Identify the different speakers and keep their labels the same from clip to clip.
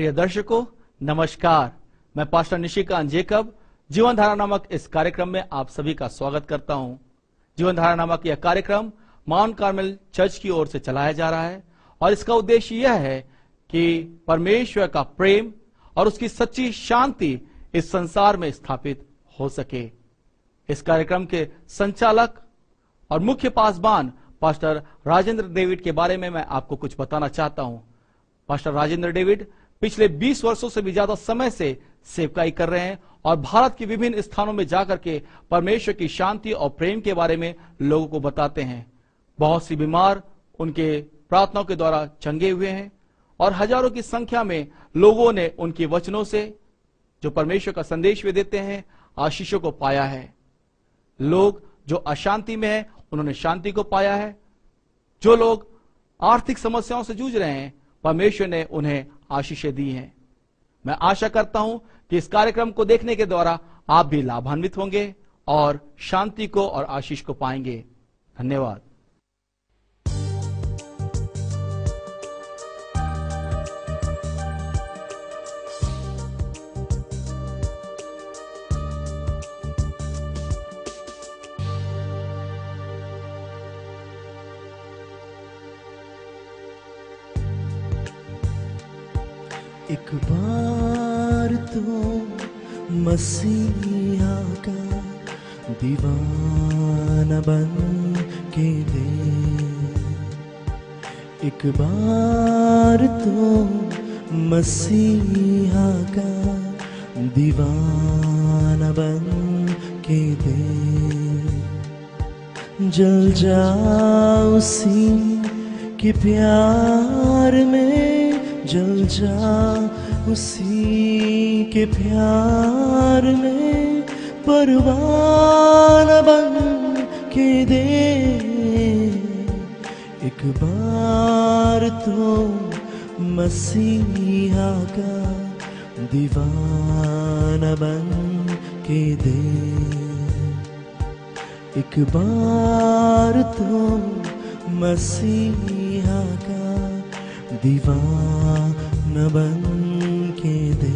Speaker 1: प्रिय दर्शकों, नमस्कार। मैं पास्टर निशिकांत जेकब जीवन धारा नामक इस कार्यक्रम में आप सभी का स्वागत करता हूं। जीवन धारा नामक यह कार्यक्रम माउंट कार्मेल चर्च की ओर से चलाया जा रहा है और इसका उद्देश्य यह है कि परमेश्वर का प्रेम और उसकी सच्ची शांति इस संसार में स्थापित हो सके। इस कार्यक्रम के संचालक और मुख्य पासबान पास्टर राजेंद्र डेविड के बारे में मैं आपको कुछ बताना चाहता हूं। पास्टर राजेंद्र डेविड पिछले 20 वर्षों से भी ज्यादा समय से सेवकाई कर रहे हैं और भारत के विभिन्न स्थानों में जाकर के परमेश्वर की शांति और प्रेम के बारे में लोगों को बताते हैं। बहुत सी बीमार उनके प्रार्थनाओं के द्वारा चंगे हुए हैं और हजारों की संख्या में लोगों ने उनके वचनों से जो परमेश्वर का संदेश वे देते हैं आशीषों को पाया है। लोग जो अशांति में हैं उन्होंने शांति को पाया है। जो लोग आर्थिक समस्याओं से जूझ रहे हैं परमेश्वर ने उन्हें आशीषें दी हैं। मैं आशा करता हूं कि इस कार्यक्रम को देखने के द्वारा आप भी लाभान्वित होंगे और शांति को और आशीष को पाएंगे। धन्यवाद।
Speaker 2: एक बार तो मसीहा का दीवाना बन के दे, एक बार तो मसीहा का दीवाना बन के दे। जल जा उसी के प्यार में, जल जा उसी के प्यार में, परवाना बन के दे। एक बार तो मसीहा का दीवाना बन के दे, एक बार तो मसीहा का दीवाना बन के दे।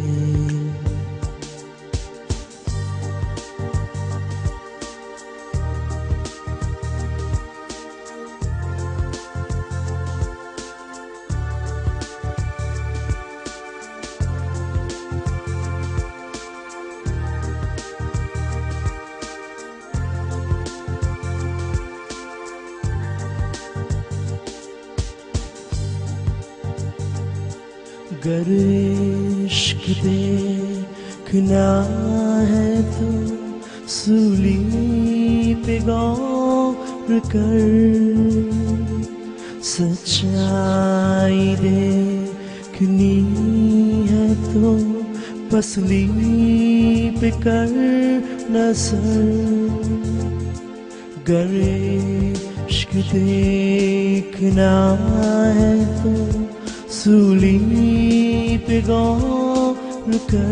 Speaker 2: अगर इश्क देखना है तो सूली पे गौर कर, सच्चाई देखनी है तो पसली पे कर नजर। अगर इश्क देखना है तो सूली पे गौर कर,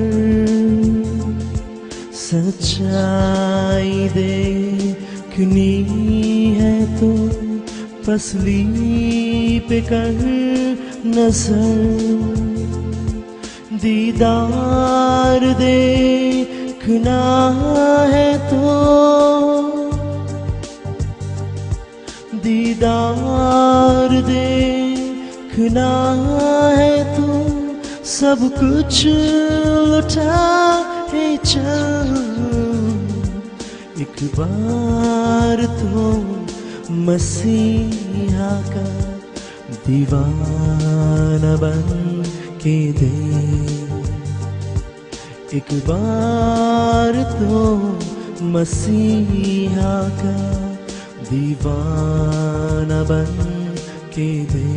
Speaker 2: सच्चाई देखनी है तो पसली पे कर नजर। दीदार देखना है तो, दीदार देखना है तो सब कुछ लुटा है चल। एक बार तो मसीहा का दीवाना बन के दे, एक बार तो मसीहा का दीवाना बन के दे।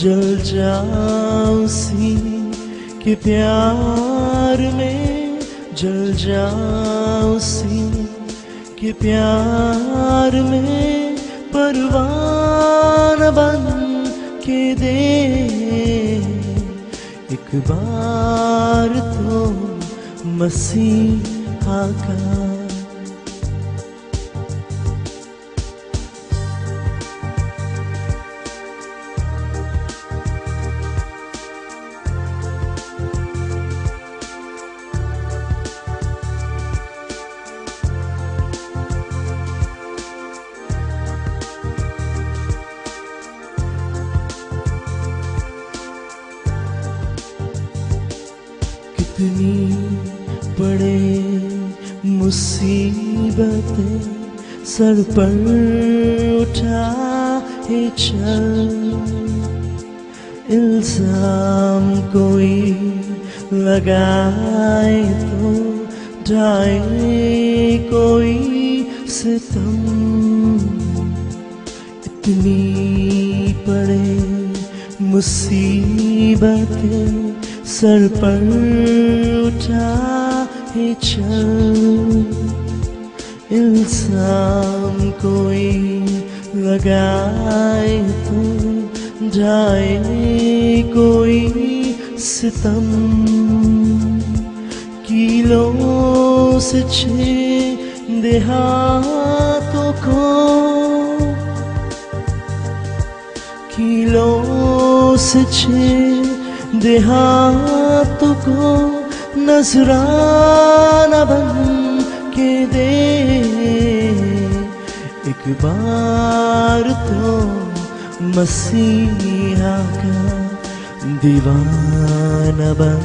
Speaker 2: जल जा उसी के प्यार में, जल जा उसी के प्यार में, परवाना बन के दे। एक बार तो मसीहा का मुसीबतें सर पर उठाए चल, इल्जाम कोई लगाए तो ढाए कोई सितम, इतनी पड़े मुसीबतें सर पर उठाए चल, इल्जाम कोई लगाए तो ढाए कोई सितम, कीलों से छेदे हाथों को, कीलों से छेदे हाथों को नजराना बन के दे, एक बार तो मसीहा का दीवाना बन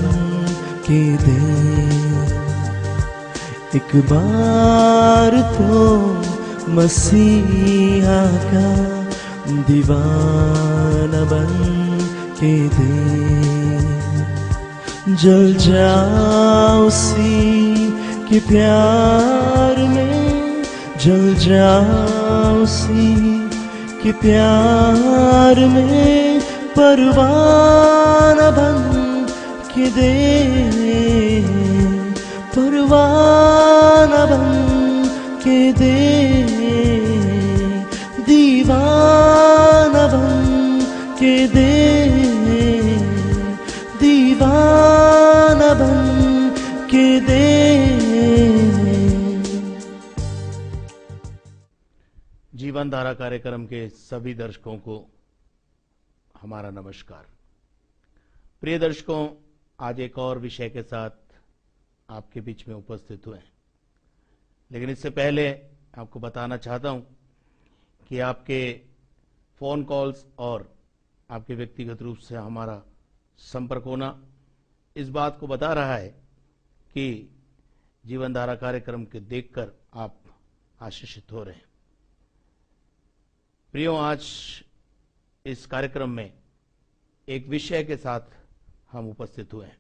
Speaker 2: के दे, एक बार तो मसीहा का दीवाना बन के दे, जल जाओ उसी के प्यार में, जल जाओ उसी के प्यार में, परवाना बन के दे, परवाना बन के दे, दीवाना बन के दे, दीवाना बन के दे।
Speaker 1: जीवन धारा कार्यक्रम के सभी दर्शकों को हमारा नमस्कार। प्रिय दर्शकों, आज एक और विषय के साथ आपके बीच में उपस्थित हुए हैं, लेकिन इससे पहले आपको बताना चाहता हूं कि आपके फोन कॉल्स और आपके व्यक्तिगत रूप से हमारा संपर्क होना इस बात को बता रहा है कि जीवन धारा कार्यक्रम के देखकर आप आशीषित हो रहे हैं। प्रियो, आज इस कार्यक्रम में एक विषय के साथ हम उपस्थित हुए हैं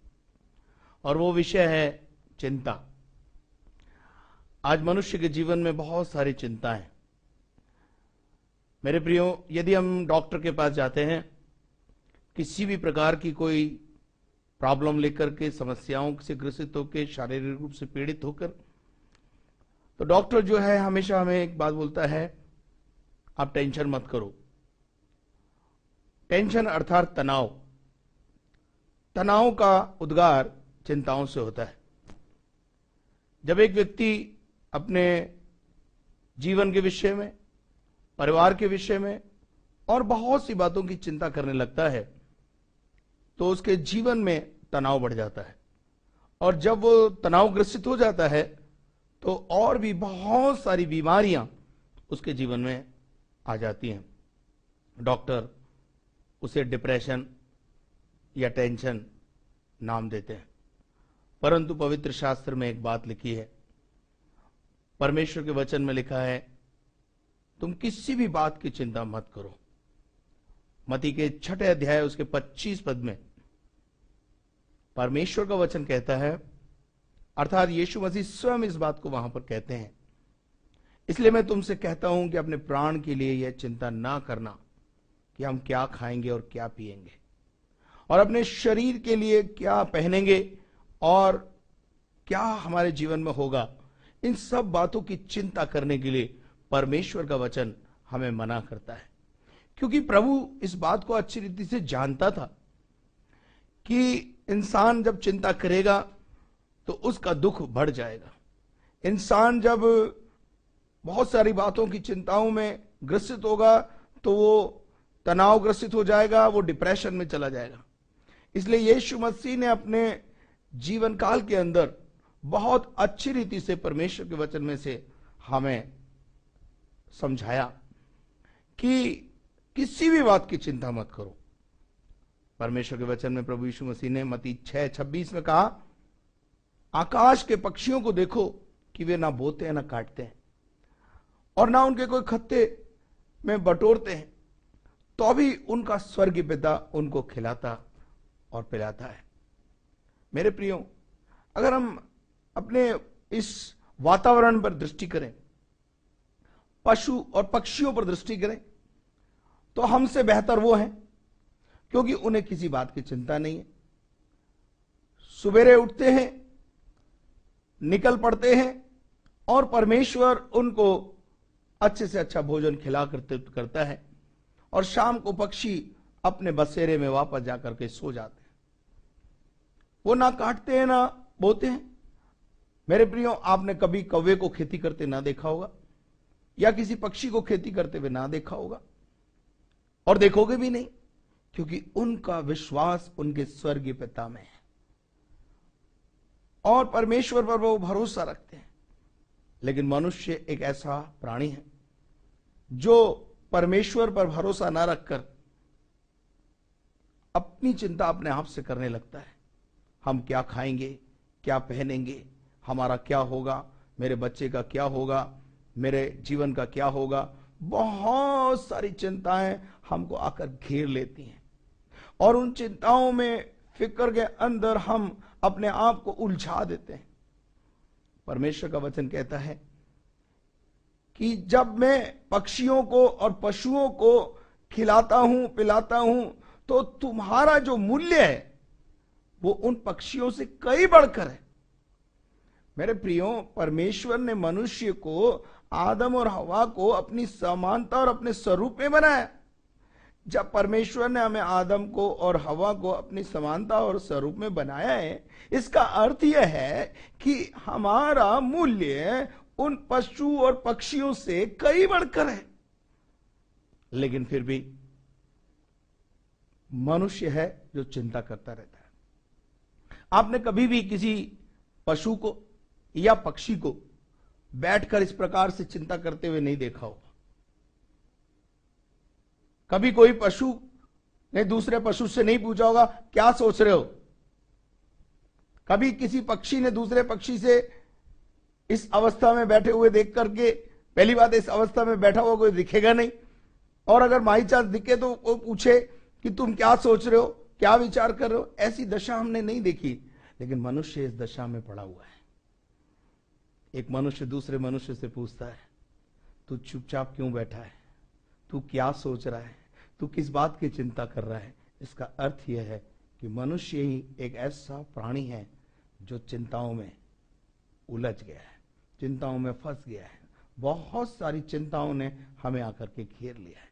Speaker 1: और वो विषय है चिंता। आज मनुष्य के जीवन में बहुत सारी चिंता है। मेरे प्रियो, यदि हम डॉक्टर के पास जाते हैं किसी भी प्रकार की कोई प्रॉब्लम लेकर के, समस्याओं से ग्रसित होकर, शारीरिक रूप से पीड़ित होकर, तो डॉक्टर जो है हमेशा हमें एक बात बोलता है, आप टेंशन मत करो। टेंशन अर्थात तनाव, तनाव का उद्गार चिंताओं से होता है। जब एक व्यक्ति अपने जीवन के विषय में, परिवार के विषय में और बहुत सी बातों की चिंता करने लगता है तो उसके जीवन में तनाव बढ़ जाता है, और जब वो तनाव ग्रसित हो जाता है तो और भी बहुत सारी बीमारियां उसके जीवन में आ जाती हैं। डॉक्टर उसे डिप्रेशन या टेंशन नाम देते हैं, परंतु पवित्र शास्त्र में एक बात लिखी है, परमेश्वर के वचन में लिखा है, तुम किसी भी बात की चिंता मत करो। मत्ती के 6 अध्याय उसके 25 पद में परमेश्वर का वचन कहता है, अर्थात यीशु मसीह स्वयं इस बात को वहां पर कहते हैं, इसलिए मैं तुमसे कहता हूं कि अपने प्राण के लिए यह चिंता ना करना कि हम क्या खाएंगे और क्या पिएंगे, और अपने शरीर के लिए क्या पहनेंगे और क्या हमारे जीवन में होगा। इन सब बातों की चिंता करने के लिए परमेश्वर का वचन हमें मना करता है, क्योंकि प्रभु इस बात को अच्छी रीति से जानता था कि इंसान जब चिंता करेगा तो उसका दुख बढ़ जाएगा। इंसान जब बहुत सारी बातों की चिंताओं में ग्रसित होगा तो वो तनाव ग्रसित हो जाएगा, वो डिप्रेशन में चला जाएगा। इसलिए यीशु मसीह ने अपने जीवन काल के अंदर बहुत अच्छी रीति से परमेश्वर के वचन में से हमें समझाया कि किसी भी बात की चिंता मत करो। परमेश्वर के वचन में प्रभु यीशु मसीह ने मत्ती 6:26 में कहा, आकाश के पक्षियों को देखो,
Speaker 3: कि वे ना बोते हैं ना काटते हैं और ना उनके कोई खत्ते में बटोरते हैं, तो भी उनका स्वर्गीय पिता उनको खिलाता और पिलाता है। मेरे प्रियो, अगर हम अपने इस वातावरण पर दृष्टि करें, पशु और पक्षियों पर दृष्टि करें, तो हमसे बेहतर वो हैं, क्योंकि उन्हें किसी बात की चिंता नहीं है। सुबेरे उठते हैं, निकल पड़ते हैं और परमेश्वर उनको अच्छे से अच्छा भोजन खिला करता है और शाम को पक्षी अपने बसेरे में वापस जाकर के सो जाते हैं। वो ना काटते हैं ना बोते हैं। मेरे प्रियो, आपने कभी कौवे को खेती करते ना देखा होगा या किसी पक्षी को खेती करते हुए ना देखा होगा और देखोगे भी नहीं, क्योंकि उनका विश्वास उनके स्वर्गीय पिता में है और परमेश्वर पर वो भरोसा रखते हैं। लेकिन मनुष्य एक ऐसा प्राणी है जो परमेश्वर पर भरोसा ना रखकर अपनी चिंता अपने आप से करने लगता है। हम क्या खाएंगे, क्या पहनेंगे, हमारा क्या होगा, मेरे बच्चे का क्या होगा, मेरे जीवन का क्या होगा। बहुत सारी चिंताएं हमको आकर घेर लेती हैं और उन चिंताओं में, फिक्र के अंदर हम अपने आप को उलझा देते हैं। परमेश्वर का वचन कहता है कि जब मैं पक्षियों को और पशुओं को खिलाता हूं, पिलाता हूं, तो तुम्हारा जो मूल्य है वो उन पक्षियों से कई बढ़कर है। मेरे प्रियो, परमेश्वर ने मनुष्य को, आदम और हवा को अपनी समानता और अपने स्वरूप में बनाया। जब परमेश्वर ने हमें आदम को और हवा को अपनी समानता और स्वरूप में बनाया है, इसका अर्थ यह है कि हमारा मूल्य उन पशु और पक्षियों से कई बढ़कर है। लेकिन फिर भी मनुष्य है जो चिंता करता रहता है। आपने कभी भी किसी पशु को या पक्षी को बैठकर इस प्रकार से चिंता करते हुए नहीं देखा होगा। कभी कोई पशु ने दूसरे पशु से नहीं पूछा होगा क्या सोच रहे हो। कभी किसी पक्षी ने दूसरे पक्षी से इस अवस्था में बैठे हुए देख करके, पहली बात इस अवस्था में बैठा हुआ कोई दिखेगा नहीं, और अगर बाई चांस दिखे तो वो पूछे कि तुम क्या सोच रहे हो, क्या विचार कर रहे हो। ऐसी दशा हमने नहीं देखी, लेकिन मनुष्य इस दशा में पड़ा हुआ है। एक मनुष्य दूसरे मनुष्य से पूछता है, तू चुपचाप क्यों बैठा है, तू क्या सोच रहा है, तू किस बात की चिंता कर रहा है। इसका अर्थ यह है कि मनुष्य ही एक ऐसा प्राणी है जो चिंताओं में उलझ गया है, चिंताओं में फंस गया है। बहुत सारी चिंताओं ने हमें आकर के घेर लिया है।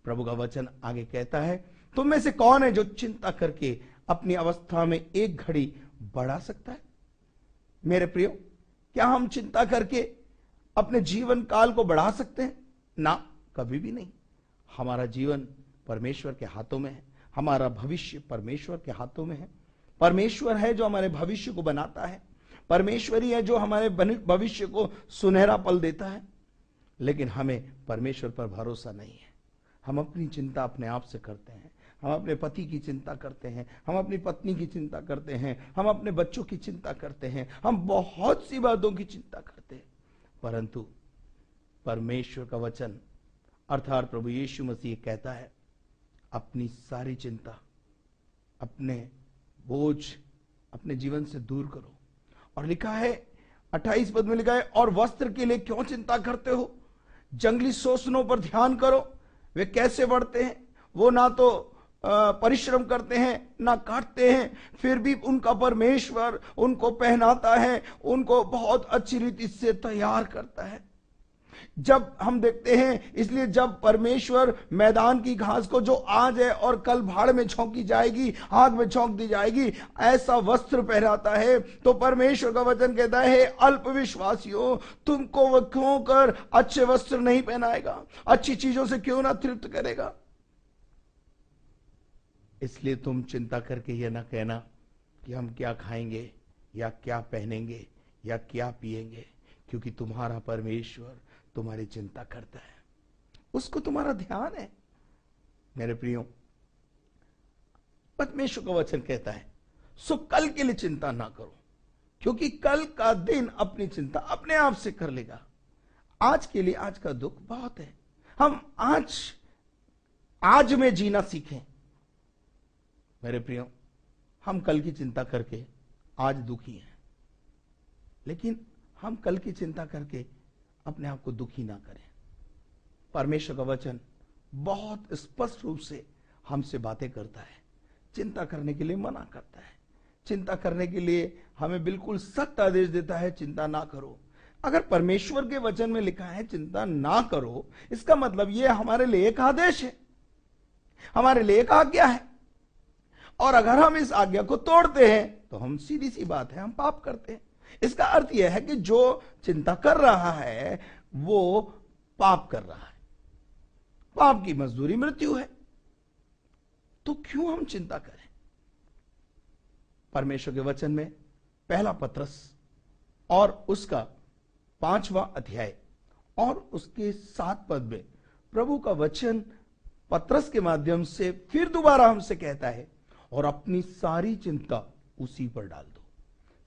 Speaker 3: प्रभु का वचन आगे कहता है, तुम में से कौन है जो चिंता करके अपनी अवस्था में एक घड़ी बढ़ा सकता है। मेरे प्रियो, क्या हम चिंता करके अपने जीवन काल को बढ़ा सकते हैं? ना, कभी भी नहीं। हमारा जीवन परमेश्वर के हाथों में है, हमारा भविष्य परमेश्वर के हाथों में है। परमेश्वर है जो हमारे भविष्य को बनाता है, परमेश्वर ही है जो हमारे भविष्य को सुनहरा पल देता है। लेकिन हमें परमेश्वर पर भरोसा नहीं है। हम अपनी चिंता अपने आप से करते हैं। हम अपने पति की चिंता करते हैं, हम अपनी पत्नी की चिंता करते हैं, हम अपने बच्चों की चिंता करते हैं, हम बहुत सी बातों की चिंता करते हैं। परंतु परमेश्वर का वचन अर्थात प्रभु यीशु मसीह कहता है, अपनी सारी चिंता, अपने बोझ अपने जीवन से दूर करो। और लिखा है 28 पद में लिखा है, और वस्त्र के लिए क्यों चिंता करते हो, जंगली शोषणों पर ध्यान करो, वे कैसे बढ़ते हैं, वो ना तो परिश्रम करते हैं ना काटते हैं, फिर भी उनका परमेश्वर उनको पहनाता है, उनको बहुत अच्छी रीति से तैयार करता है। जब हम देखते हैं, इसलिए जब परमेश्वर मैदान की घास को जो आज है और कल भाड़ में झोंकी जाएगी, आग में झोंक दी जाएगी, ऐसा वस्त्र पहनाता है, तो परमेश्वर का वचन कहता है, अल्प विश्वासियों, तुमको वह क्यों कर अच्छे वस्त्र नहीं पहनाएगा, अच्छी चीजों से क्यों ना तृप्त करेगा। इसलिए तुम चिंता करके यह ना कहना कि हम क्या खाएंगे या क्या पहनेंगे या क्या पिएंगे, क्योंकि तुम्हारा परमेश्वर तुम्हारी चिंता करता है, उसको तुम्हारा ध्यान है। मेरे प्रियो, परमेश्वर का वचन कहता है, सो कल के लिए चिंता ना करो, क्योंकि कल का दिन अपनी चिंता अपने आप से कर लेगा। आज के लिए आज का दुख बहुत है। हम आज में जीना सीखें। मेरे प्रियो, हम कल की चिंता करके आज दुखी हैं, लेकिन हम कल की चिंता करके अपने आप को दुखी ना करें। परमेश्वर का वचन बहुत स्पष्ट रूप से हमसे बातें करता है, चिंता करने के लिए मना करता है, चिंता करने के लिए हमें बिल्कुल सख्त आदेश देता है, चिंता ना करो। अगर परमेश्वर के वचन में लिखा है चिंता ना करो, इसका मतलब यह हमारे लिए एक आदेश है, हमारे लिए एक आज्ञा है। और अगर हम इस आज्ञा को तोड़ते हैं तो हम, सीधी सी बात है, हम पाप करते हैं। इसका अर्थ यह है कि जो चिंता कर रहा है वो पाप कर रहा है। पाप की मजदूरी मृत्यु है। तो क्यों हम चिंता करें? परमेश्वर के वचन में पहला पत्रस और उसका 5वां अध्याय और उसके 7 पद में प्रभु का वचन पत्रस के माध्यम से फिर दोबारा हमसे कहता है, और अपनी सारी चिंता उसी पर डाल दो।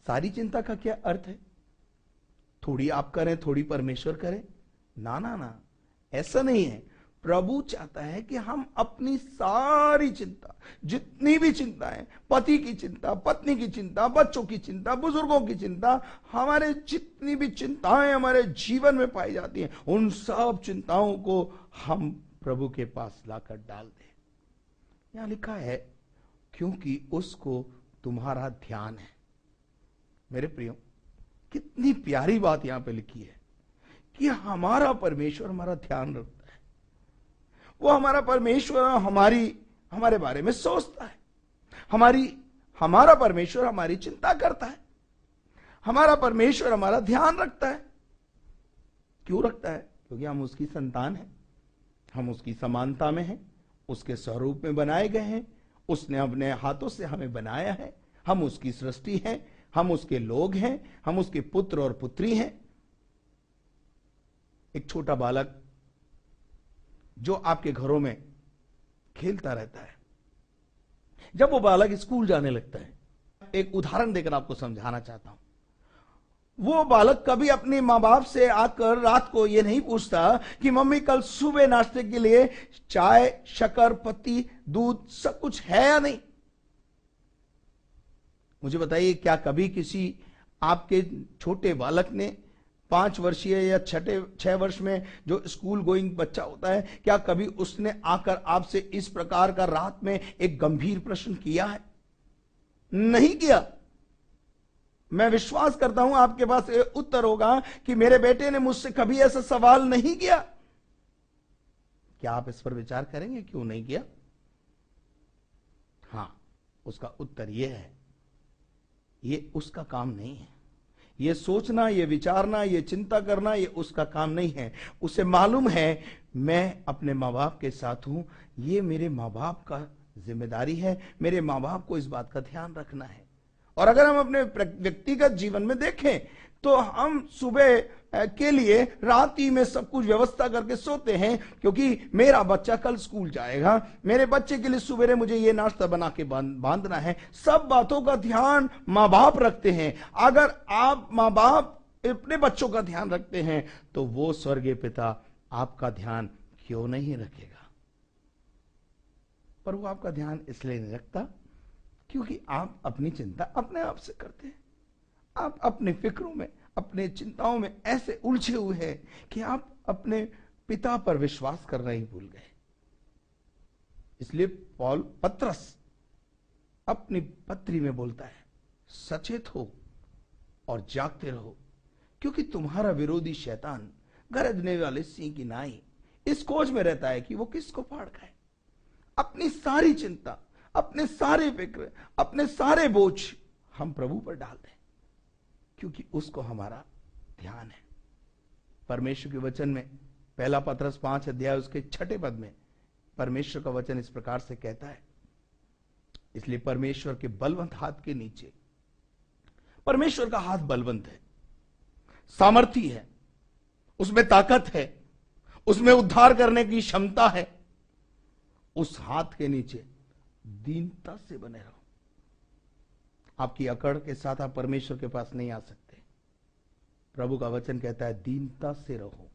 Speaker 3: सारी चिंता का क्या अर्थ है? थोड़ी आप करें, थोड़ी परमेश्वर करे? ना ना ना, ऐसा नहीं है। प्रभु चाहता है कि हम अपनी सारी चिंता, जितनी भी चिंताएं, पति की चिंता, पत्नी की चिंता, बच्चों की चिंता, बुजुर्गों की चिंता, हमारे जितनी भी चिंताएं हमारे जीवन में पाई जाती हैं, उन सब चिंताओं को हम प्रभु के पास लाकर डाल दें। यहां लिखा है, क्योंकि उसको तुम्हारा ध्यान है। मेरे प्रियो, कितनी प्यारी बात यहां पे लिखी है कि हमारा परमेश्वर हमारा ध्यान रखता है। वो हमारा परमेश्वर हमारे बारे में सोचता है। हमारा परमेश्वर हमारी चिंता करता है। हमारा परमेश्वर हमारा ध्यान रखता है। क्यों रखता है? क्योंकि हम उसकी संतान हैं, हम उसकी समानता में हैं, उसके स्वरूप में बनाए गए हैं, उसने अपने हाथों से हमें बनाया है, हम उसकी सृष्टि हैं, हम उसके लोग हैं, हम उसके पुत्र और पुत्री हैं। एक छोटा बालक जो आपके घरों में खेलता रहता है, जब वो बालक स्कूल जाने लगता है, एक उदाहरण देकर आपको समझाना चाहता हूं। वो बालक कभी अपने मां बाप से आकर रात को ये नहीं पूछता कि मम्मी कल सुबह नाश्ते के लिए चाय, शक्कर, पत्ती, दूध सब कुछ है या नहीं। मुझे बताइए, क्या कभी किसी आपके छोटे बालक ने 5 वर्षीय या 6 वर्ष में जो स्कूल गोइंग बच्चा होता है, क्या कभी उसने आकर आपसे इस प्रकार का रात में एक गंभीर प्रश्न किया है? नहीं किया। मैं विश्वास करता हूं आपके पास उत्तर होगा कि मेरे बेटे ने मुझसे कभी ऐसा सवाल नहीं किया। क्या आप इस पर विचार करेंगे क्यों नहीं किया? हां, उसका उत्तर यह है, ये उसका काम नहीं है। ये सोचना, ये विचारना, ये चिंता करना, ये उसका काम नहीं है। उसे मालूम है मैं अपने माँ बाप के साथ हूं, ये मेरे माँ बाप का जिम्मेदारी है, मेरे माँ बाप को इस बात का ध्यान रखना है। और अगर हम अपने व्यक्तिगत जीवन में देखें तो हम सुबह के लिए रात ही में सब कुछ व्यवस्था करके सोते हैं, क्योंकि मेरा बच्चा कल स्कूल जाएगा, मेरे बच्चे के लिए सुबह मुझे ये नाश्ता बना के बांधना है। सब बातों का ध्यान माँ बाप रखते हैं। अगर आप माँ बाप अपने बच्चों का ध्यान रखते हैं तो वो स्वर्गीय पिता आपका ध्यान क्यों नहीं रखेगा? पर वो आपका ध्यान इसलिए नहीं रखता क्योंकि आप अपनी चिंता अपने आप से करते हैं। आप अपने फिक्रों में, अपने चिंताओं में ऐसे उलझे हुए हैं कि आप अपने पिता पर विश्वास करना ही भूल गए। इसलिए पत्रस अपनी पत्री में बोलता है, सचेत हो और जागते रहो, क्योंकि तुम्हारा विरोधी शैतान गरजने वाले सिंह की नाई इस खोज में रहता है कि वो किसको फाड़ खाए। अपनी सारी चिंता, अपने सारे फिक्र, अपने सारे बोझ हम प्रभु पर डाल दें, क्योंकि उसको हमारा ध्यान है। परमेश्वर के वचन में पहला पत्रस 5 अध्याय उसके 6 पद में परमेश्वर का वचन इस प्रकार से कहता है, इसलिए परमेश्वर के बलवंत हाथ के नीचे, परमेश्वर का हाथ बलवंत है, सामर्थी है, उसमें ताकत है, उसमें उद्धार करने की क्षमता है। उस हाथ के नीचे दीनता से बने रहो। आपकी अकड़ के साथ आप परमेश्वर के पास नहीं आ सकते। प्रभु का वचन कहता है दीनता से रहो,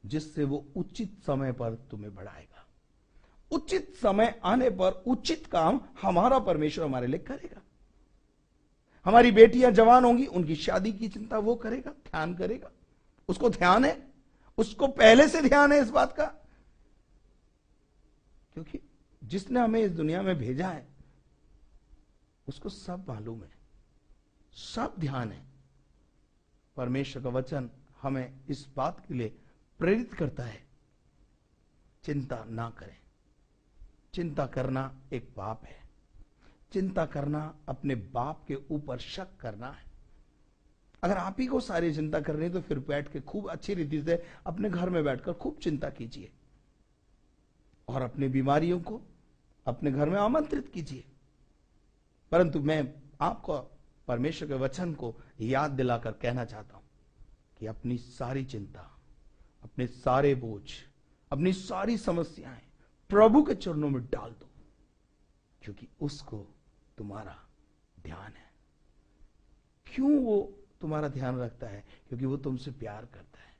Speaker 3: जिससे वो उचित समय पर तुम्हें बढ़ाएगा। उचित समय आने पर उचित काम हमारा परमेश्वर हमारे लिए करेगा। हमारी बेटियां जवान होंगी, उनकी शादी की चिंता वो करेगा, ध्यान करेगा। उसको ध्यान है, उसको पहले से ध्यान है इस बात का, क्योंकि जिसने हमें इस दुनिया में भेजा है उसको सब मालूम है, सब ध्यान है। परमेश्वर का वचन हमें इस बात के लिए प्रेरित करता है, चिंता ना करें। चिंता करना एक पाप है। चिंता करना अपने बाप के ऊपर शक करना है। अगर आप ही को सारी चिंता करनी तो फिर बैठ के खूब अच्छी रीति से अपने घर में बैठकर खूब चिंता कीजिए और अपनी बीमारियों को अपने घर में आमंत्रित कीजिए। परंतु मैं आपको परमेश्वर के वचन को याद दिलाकर कहना चाहता हूं कि अपनी सारी चिंता, अपने सारे बोझ, अपनी सारी समस्याएं प्रभु के चरणों में डाल दो, क्योंकि उसको तुम्हारा ध्यान है। क्यों वो तुम्हारा ध्यान रखता है? क्योंकि वो तुमसे प्यार करता है,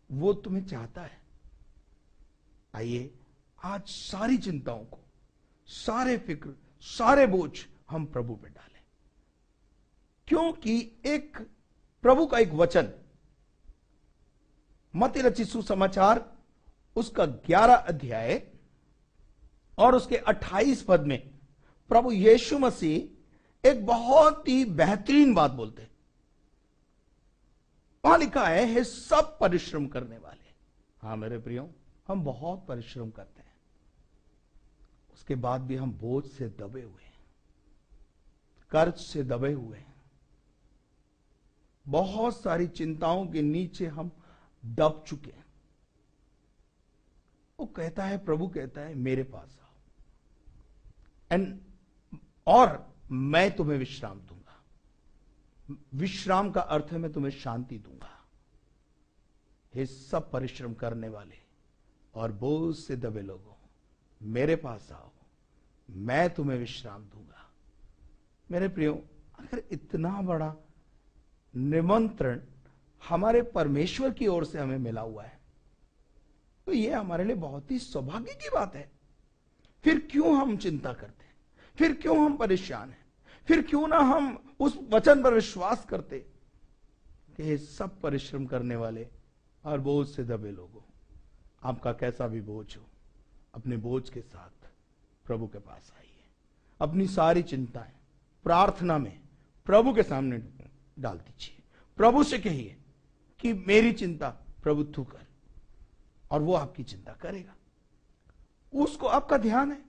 Speaker 3: वो तुम्हें चाहता है। आइए आज सारी चिंताओं को, सारे फिक्र, सारे बोझ हम प्रभु पे डालें, क्योंकि एक प्रभु का एक वचन मत्ती रचित सुसमाचार उसका 11 अध्याय और उसके 28 पद में प्रभु यीशु मसीह एक बहुत ही बेहतरीन बात बोलते हैं। वहां लिखा है, हे सब परिश्रम करने वाले। हां मेरे प्रियो, हम बहुत परिश्रम करते हैं, उसके बाद भी हम बोझ से दबे हुए हैं, कर्ज से दबे हुए हैं, बहुत सारी चिंताओं के नीचे हम दब चुके हैं। वो कहता है, प्रभु कहता है मेरे पास आओ और मैं तुम्हें विश्राम दूंगा। विश्राम का अर्थ है मैं तुम्हें शांति दूंगा। हे सब परिश्रम करने वाले और बोझ से दबे लोगों, मेरे पास आओ, मैं तुम्हें विश्राम दूंगा। मेरे प्रियो, अगर इतना बड़ा निमंत्रण हमारे परमेश्वर की ओर से हमें मिला हुआ है तो यह हमारे लिए बहुत ही सौभाग्य की बात है। फिर क्यों हम चिंता करते हैं? फिर क्यों हम परेशान हैं? फिर क्यों ना हम उस वचन पर विश्वास करते कि ये सब परिश्रम करने वाले और बोझ से दबे लोगों, आपका कैसा भी बोझ हो, अपने बोझ के साथ प्रभु के पास आइए। अपनी सारी चिंताएं प्रार्थना में प्रभु के सामने डाल दीजिए। प्रभु से कहिए कि मेरी चिंता प्रभु तू कर, और वो आपकी चिंता करेगा। उसको आपका ध्यान है,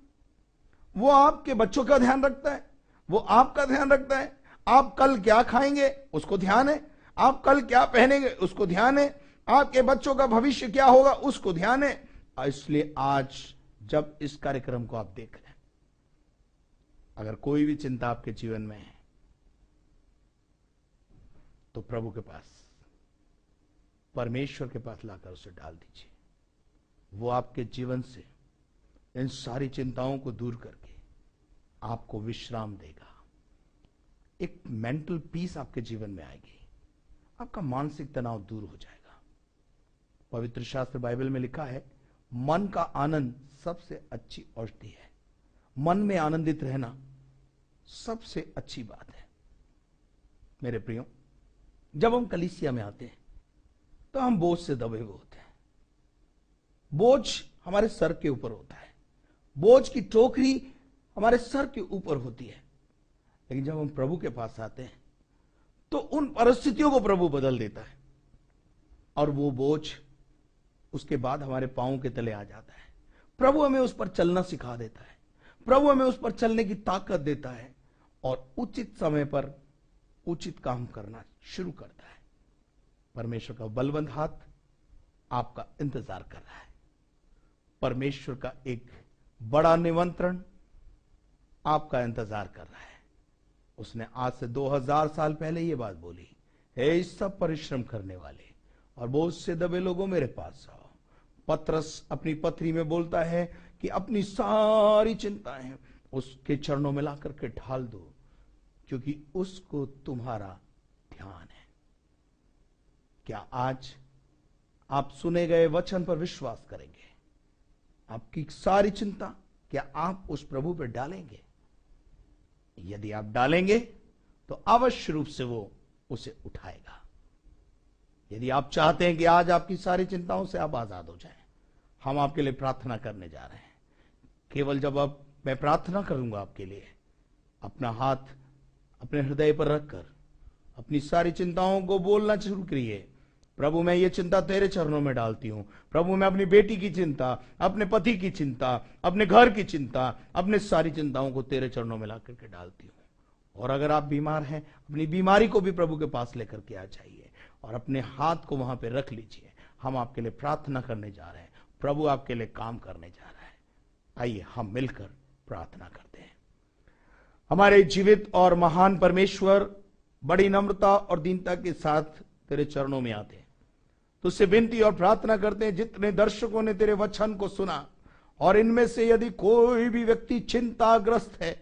Speaker 3: वो आपके बच्चों का ध्यान रखता है, वो आपका ध्यान रखता है। आप कल क्या खाएंगे उसको ध्यान है, आप कल क्या पहनेंगे उसको ध्यान है, आपके बच्चों का भविष्य क्या होगा उसको ध्यान है। इसलिए आज जब इस कार्यक्रम को आप देख रहे हैं, अगर कोई भी चिंता आपके जीवन में है तो प्रभु के पास, परमेश्वर के पास लाकर उसे डाल दीजिए। वो आपके जीवन से इन सारी चिंताओं को दूर करके आपको विश्राम देगा। एक मेंटल पीस आपके जीवन में आएगी, आपका मानसिक तनाव दूर हो जाएगा। पवित्र शास्त्र बाइबल में लिखा है, मन का आनंद सबसे अच्छी औषधि है। मन में आनंदित रहना सबसे अच्छी बात है। मेरे प्रियो, जब हम कलीसिया में आते हैं तो हम बोझ से दबे हुए होते हैं। बोझ हमारे सर के ऊपर होता है, बोझ की टोकरी हमारे सर के ऊपर होती है। लेकिन जब हम प्रभु के पास आते हैं तो उन परिस्थितियों को प्रभु बदल देता है और वो बोझ उसके बाद हमारे पांव के तले आ जाता है। प्रभु हमें उस पर चलना सिखा देता है, प्रभु हमें उस पर चलने की ताकत देता है और उचित समय पर उचित काम करना शुरू करता है। परमेश्वर का बलवंत हाथ आपका इंतजार कर रहा है। परमेश्वर का एक बड़ा निमंत्रण आपका इंतजार कर रहा है। उसने आज से 2000 साल पहले ये बात बोली, हे सब परिश्रम करने वाले और बोझ से दबे लोगों, मेरे पास आओ। पतरस अपनी पत्री में बोलता है कि अपनी सारी चिंताएं उसके चरणों में ला करके ढाल दो, क्योंकि उसको तुम्हारा ध्यान है। क्या आज आप सुने गए वचन पर विश्वास करेंगे? आपकी सारी चिंता क्या आप उस प्रभु पर डालेंगे? यदि आप डालेंगे तो अवश्य रूप से वो उसे उठाएगा। यदि आप चाहते हैं कि आज आपकी सारी चिंताओं से आप आजाद हो जाएं, हम आपके लिए प्रार्थना करने जा रहे हैं। केवल जब मैं प्रार्थना करूंगा आपके लिए, अपना हाथ अपने हृदय पर रखकर अपनी सारी चिंताओं को बोलना शुरू करिए। प्रभु मैं ये चिंता तेरे चरणों में डालती हूं। प्रभु मैं अपनी बेटी की चिंता, अपने पति की चिंता, अपने घर की चिंता, अपने सारी चिंताओं को तेरे चरणों में ला करके डालती हूं। और अगर आप बीमार हैं, अपनी बीमारी को भी प्रभु के पास लेकर के आ जाइए और अपने हाथ को वहां पे रख लीजिए। हम आपके लिए प्रार्थना करने जा रहे हैं। प्रभु आपके लिए काम करने जा रहा है। आइए हम मिलकर प्रार्थना करते हैं। हमारे जीवित और महान परमेश्वर, बड़ी नम्रता और दीनता के साथ तेरे चरणों में आते हैं। तुझसे विनती और प्रार्थना करते हैं, जितने दर्शकों ने तेरे वचन को सुना और इनमें से यदि कोई भी व्यक्ति चिंताग्रस्त है,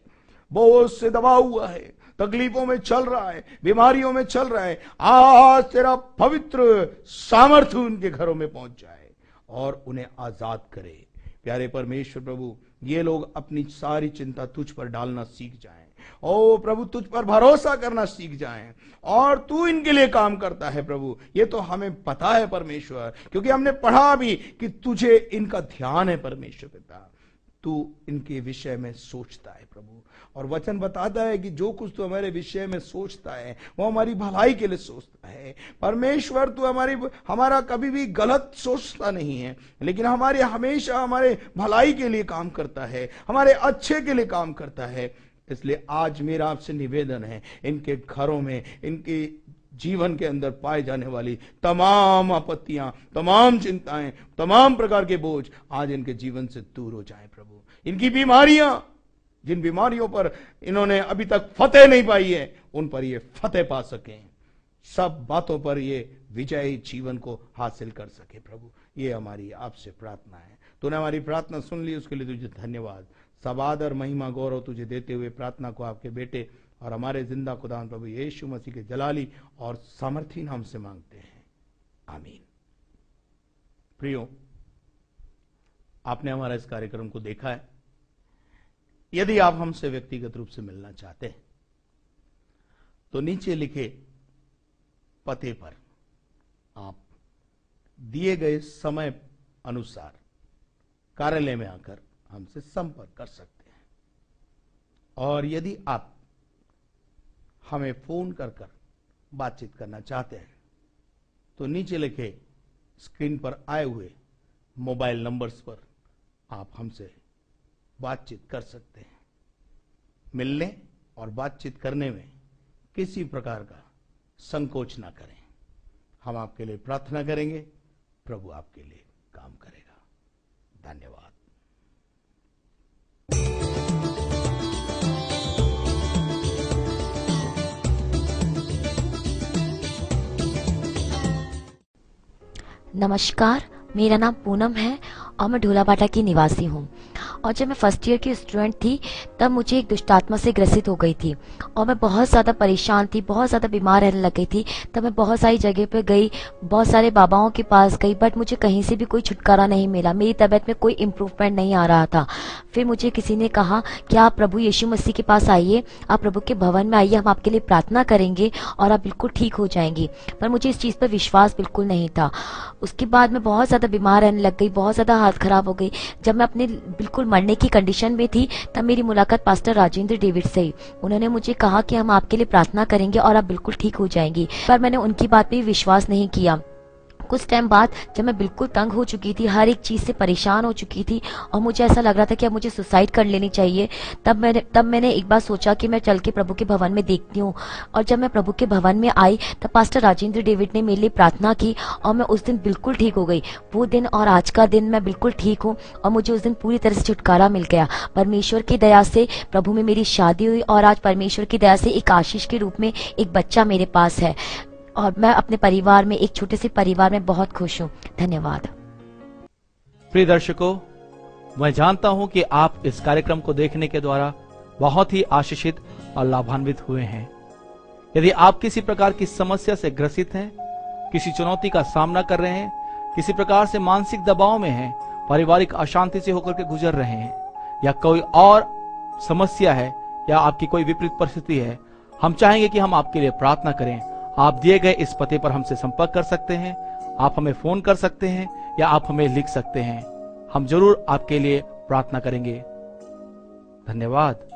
Speaker 3: बोझ से दबा हुआ है, तकलीफों में चल रहा है, बीमारियों में चल रहा है, आज तेरा पवित्र सामर्थ्य उनके घरों में पहुंच जाए और उन्हें आजाद करे। प्यारे परमेश्वर प्रभु, ये लोग अपनी सारी चिंता तुझ पर डालना सीख जाएं। ओ प्रभु, तुझ पर भरोसा करना सीख जाएं और तू इनके लिए काम करता है प्रभु। ये तो हमें पता है परमेश्वर, क्योंकि हमने पढ़ा भी कि तुझे इनका ध्यान है परमेश्वर पिता। तू इनके विषय में सोचता है प्रभु, और वचन बताता है कि जो कुछ तू हमारे विषय में सोचता है वो हमारी भलाई के लिए सोचता है। परमेश्वर तू हमारा कभी भी गलत सोचता नहीं है, लेकिन हमेशा हमारे भलाई के लिए काम करता है, हमारे अच्छे के लिए काम करता है। इसलिए आज मेरा आपसे निवेदन है, इनके घरों में, इनके जीवन के अंदर पाए जाने वाली तमाम आपत्तियां, तमाम चिंताएं, तमाम प्रकार के बोझ आज इनके जीवन से दूर हो जाएं प्रभु। इनकी बीमारियां, जिन बीमारियों पर इन्होंने अभी तक फतेह नहीं पाई है, उन पर ये फतेह पा सकें। सब बातों पर ये विजयी जीवन को हासिल कर सके प्रभु। ये हमारी आपसे प्रार्थना है। तूने हमारी प्रार्थना सुन ली, उसके लिए तुझे धन्यवाद। सब आदर, महिमा, गौरव तुझे देते हुए प्रार्थना को आपके बेटे और हमारे जिंदा खुदावंद प्रभु यीशु मसीह के जलाली और सामर्थी नाम से मांगते हैं, आमीन। प्रियो, आपने हमारा इस कार्यक्रम को देखा है। यदि आप हमसे व्यक्तिगत रूप से मिलना चाहते हैं तो नीचे लिखे पते पर आप दिए गए समय अनुसार कार्यालय में आकर हमसे संपर्क कर सकते हैं। और यदि आप हमें फोन कर बातचीत करना चाहते हैं तो नीचे लिखे स्क्रीन पर आए हुए मोबाइल नंबर्स पर आप हमसे बातचीत कर सकते हैं। मिलने और बातचीत करने में किसी प्रकार का संकोच ना करें। हम आपके लिए प्रार्थना करेंगे, प्रभु आपके लिए काम करेगा। धन्यवाद।
Speaker 4: नमस्कार, मेरा नाम पूनम है और मैं ढोलाबाटा की निवासी हूँ। और जब मैं फर्स्ट ईयर की स्टूडेंट थी तब मुझे एक दुष्टात्मा से ग्रसित हो गई थी और मैं बहुत ज़्यादा परेशान थी, बहुत ज़्यादा बीमार रहने लग गई थी। तब मैं बहुत सारी जगह पे गई, बहुत सारे बाबाओं के पास गई, बट मुझे कहीं से भी कोई छुटकारा नहीं मिला। मेरी तबीयत में कोई इम्प्रूवमेंट नहीं आ रहा था। फिर मुझे किसी ने कहा कि आप प्रभु यीशु मसीह के पास आइए, आप प्रभु के भवन में आइए, हम आपके लिए प्रार्थना करेंगे और आप बिल्कुल ठीक हो जाएंगी। पर मुझे इस चीज़ पर विश्वास बिल्कुल नहीं था। उसके बाद मैं बहुत ज़्यादा बीमार रहने लग गई, बहुत ज़्यादा हालत ख़राब हो गई। जब मैं अपने बिल्कुल मरने की कंडीशन में थी तब मेरी मुलाकात पास्टर राजेंद्र डेविड से हुई। उन्होंने मुझे कहा कि हम आपके लिए प्रार्थना करेंगे और आप बिल्कुल ठीक हो जाएंगी। पर मैंने उनकी बात पे विश्वास नहीं किया। कुछ टाइम बाद जब मैं बिल्कुल तंग हो चुकी थी, हर एक चीज़ से परेशान हो चुकी थी और मुझे ऐसा लग रहा था कि अब मुझे सुसाइड कर लेनी चाहिए, तब मैंने एक बार सोचा कि मैं चल के प्रभु के भवन में देखती हूँ। और जब मैं प्रभु के भवन में आई तब पास्टर राजेंद्र डेविड ने मेरे लिए प्रार्थना की और मैं उस दिन बिल्कुल ठीक हो गई। वो दिन और आज का दिन मैं बिल्कुल ठीक हूँ और मुझे उस दिन पूरी तरह से छुटकारा मिल गया। परमेश्वर की दया से प्रभु में मेरी शादी हुई और आज परमेश्वर की दया से एक आशीष के रूप में एक बच्चा मेरे पास है और मैं अपने परिवार में, एक छोटे से परिवार में बहुत खुश हूँ। धन्यवाद।
Speaker 1: प्रिय दर्शकों, मैं जानता हूं कि आप इस कार्यक्रम को देखने के द्वारा बहुत ही आशीषित और लाभान्वित हुए हैं। यदि आप किसी प्रकार की समस्या से ग्रसित हैं, किसी चुनौती का सामना कर रहे हैं, किसी प्रकार से मानसिक दबाव में हैं, पारिवारिक अशांति से होकर के गुजर रहे हैं, या कोई और समस्या है, या आपकी कोई विपरीत परिस्थिति है, हम चाहेंगे कि हम आपके लिए प्रार्थना करें। आप दिए गए इस पते पर हमसे संपर्क कर सकते हैं, आप हमें फोन कर सकते हैं, या आप हमें लिख सकते हैं। हम जरूर आपके लिए प्रार्थना करेंगे। धन्यवाद।